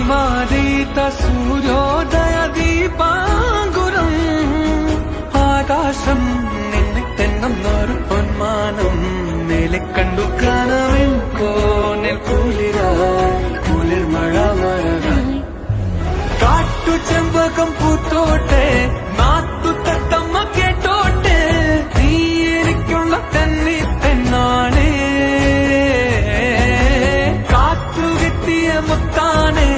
മാരീത സൂര്യോദയ ദീപാങ്കുരം ആകാശം നിന്നിട്ടെന്നൊരു പൊന്മാനം മേലെ കണ്ടു കനവിൻ കോണിൽ കുളിർ മഴ വരകാൻ കാട്ടു ചെമ്പകം പൂത്തോട്ടെ നാത്തു തത്തമ്മ കേട്ടോട്ടെ നീ എനിക്കുള്ള തന്നി പെണ്ണാണേ കാത്തു കിട്ടിയ മുത്താനേ